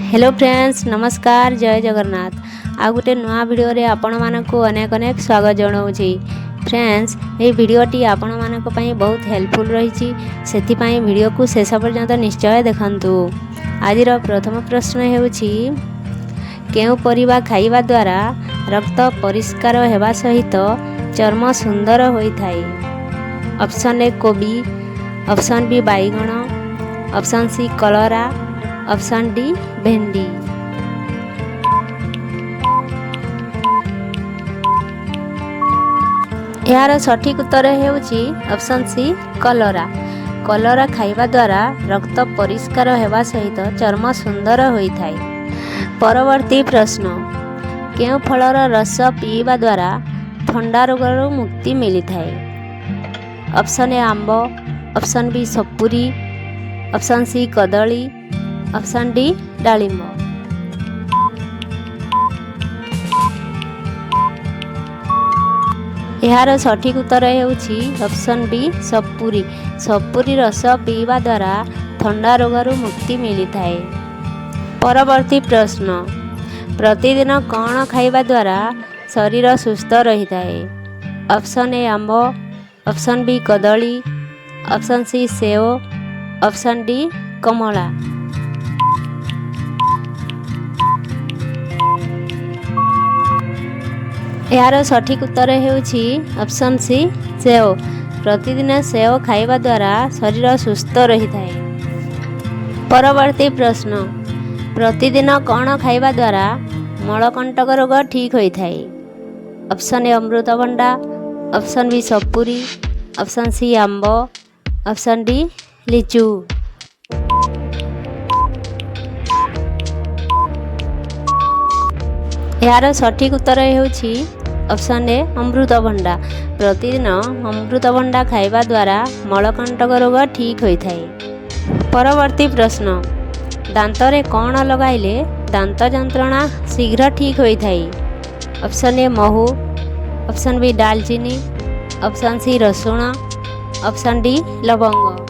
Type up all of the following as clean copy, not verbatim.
Hello friends नमस्कार जय जगन्नाथ आ गोटे नुआ वीडियो रे आपण मानकु अनेक अनेक स्वागत जणाउछि। फ्रेंड्स ये वीडियोटी आपण मानक पई बहुत हेल्पफुल रही सेति पई वीडियो को शेष पर्यंत निश्चय देखंतु। आजिर प्रथम प्रश्न हेउछि केउ परिबा खाइबा द्वारा रक्त परिष्कार हेबा सहित चर्म सुंदर होइथाय। ऑप्शन ए कोबी, ऑप्शन बी बैगण, ऑप्शन सी कलरा, ऑप्शन डी भेंडी। यार सठिक उत्तर हेउछि ऑप्शन सी कलरा। कलरा खाइबा द्वारा रक्त परिष्कार हेबा सहित चर्म सुंदर होइथाय। परवर्ती प्रश्न केउ फलर रस पीवा द्वारा ठंडा रोगरू मुक्ति मिलिथाय। ऑप्शन ए आंबो, ऑप्शन बी सपुरी, ऑप्शन सी कदली, ऑप्शन डी डालिंब। यार सठिक उत्तर हेउछि ऑप्शन बी सपुरी। सपुरी रस पीवा द्वारा ठंडा रोगरू मुक्ति मिलिथाय। परवर्ती प्रश्न प्रतिदिन कौन खाइबा द्वारा शरीर सुस्थ रहिथाय। ऑप्शन ए आंबो, ऑप्शन बी कदली, ऑप्शन सी सेव, ऑप्शन डी कमला। यार सठिक उत्तर हेउछि ऑप्शन सी सेव। प्रतिदिन सेव खाइबा द्वारा शरीर सुस्थ रहिथाय। परवर्ती प्रश्न प्रतिदिन कौन खाइबा द्वारा मलकंटक रोग ठीक होइथाय। ऑप्शन ए अमृतभंडा, ऑप्शन बी सपुरी, ऑप्शन सी आंबो, ऑप्शन डी लिचू। यार सठिक उत्तर हेउछि ऑप्शन ए अमृतभंडा। प्रतिदिन अमृतभंडा खाइबा द्वारा मलकंटक रोग ठीक होइथाय। परवर्ती प्रश्न दांतरे कौन लगाइले दांत जंत्रणा शीघ्र ठीक होइथाय। ऑप्शन ए महू, ऑप्शन बी दालचीनी, ऑप्शन सी रसुण, ऑप्शन डी लवंग।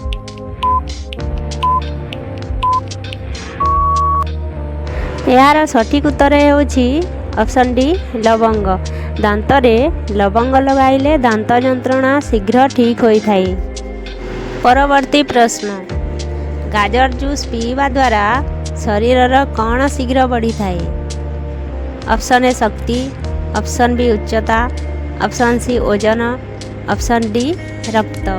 यार सठिक उत्तर हेउछि ऑप्शन डी लवंग। दांतरे लवंग लगाइले दांत जंत्रणा शीघ्र ठीक होइथाय। परवर्ती प्रश्न गाजर जूस पीवा द्वारा शरीरर कौन शीघ्र बढ़ी थाए। ऑप्शन ए शक्ति, ऑप्शन बी उच्चता, ऑप्शन सी ओजन, ऑप्शन डी रक्त।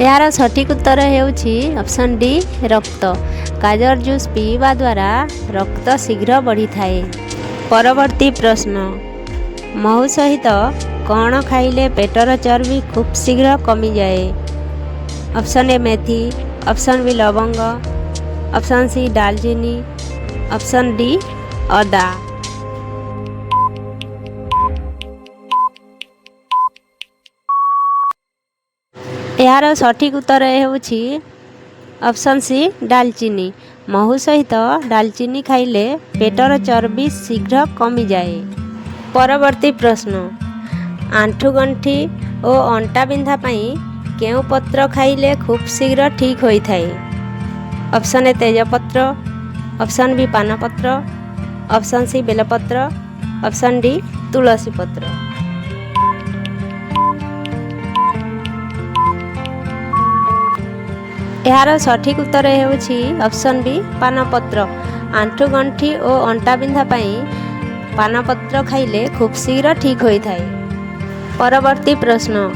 यार सठिक उत्तर हेउछि ऑप्शन डी रक्त। गाजर जूस पीवा द्वारा रक्त शीघ्र बढ़ी थाए। परवर्ती प्रश्न महू सहित कौन खाइले पेटर चर्बी खूब शीघ्र कमी जाए। ऑप्शन ए मेथी, ऑप्शन बी लवंग, ऑप्शन सी दालचीनी, ऑप्शन डी अदा। यार सठिक उत्तर हेउछि ऑप्शन सी दालचीनी। महू सहित दालचीनी खाइले पेटर चर्बी शीघ्र कमी जाए। परवर्ती प्रश्न आंठुगंठी और अंटा बिंधा पई केउ पत्र खाइले खूब शीघ्र ठीक होइथाय। ऑप्शन ए तेजपत्र, ऑप्शन बी पानपत्र, ऑप्शन सी बेलपत्र, ऑप्शन डी तुलसी पत्र। यार सठिक उत्तर हेउछि ऑप्शन बी पानपत्र। आंठुगंठी और अंटा बिंधा पई पानपत्र खाइले खूब शीघ्र ठीक होइथाय। परवर्ती प्रश्न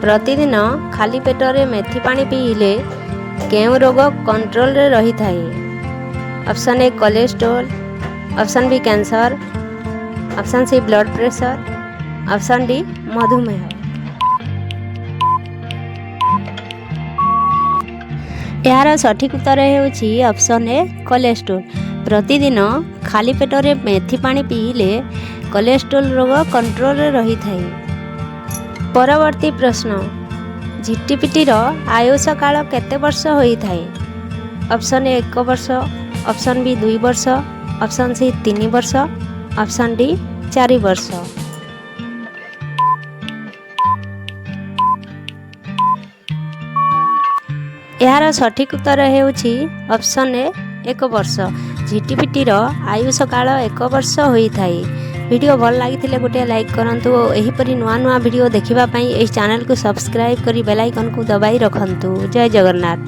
प्रतिदिन खाली पेटरे मेथी पानी पीले केउ रोग कंट्रोल रे रही थाए। Option A cholesterol, option B cancer, option C blood pressure, option D मधुमेह। यार सठिक उत्तर हेउछि ऑप्शन ए कोलेस्ट्रोल। प्रतिदिन खाली पेटरे मेथी पानी पीले कोलेस्ट्रोल रोग कंट्रोल रे रही थाए। परवर्ती प्रश्न झिटिपिटिर आयुष काल केते वर्ष होई थाए। ऑप्शन ए 1 वर्ष, ऑप्शन बी 2 वर्ष, ऑप्शन सी 3 वर्ष, ऑप्शन डी 4 वर्ष। ଏହାର ସଠିକ୍ ଉତ୍ତର ହେଉଛି ଅପସନ୍ ଏ 1 ବର୍ଷ। ଝିଟିପିଟିର ଆୟୁଷ କାଳ 1 ବର୍ଷ ହୋଇଥାଏ। ଭିଡ଼ିଓ ଭଲ ଲାଗିଥିଲେ ଗୋଟିଏ ଲାଇକ୍ କରନ୍ତୁ ଓ ଏହିପରି ନୂଆ ନୂଆ ଭିଡ଼ିଓ ଦେଖିବା ପାଇଁ ଏହି ଚ୍ୟାନେଲକୁ ସବସ୍କ୍ରାଇବ୍ କରି ବେଲ୍ ଆଇକନକୁ ଦବାଇ ରଖନ୍ତୁ। ଜୟ ଜଗନ୍ନାଥ।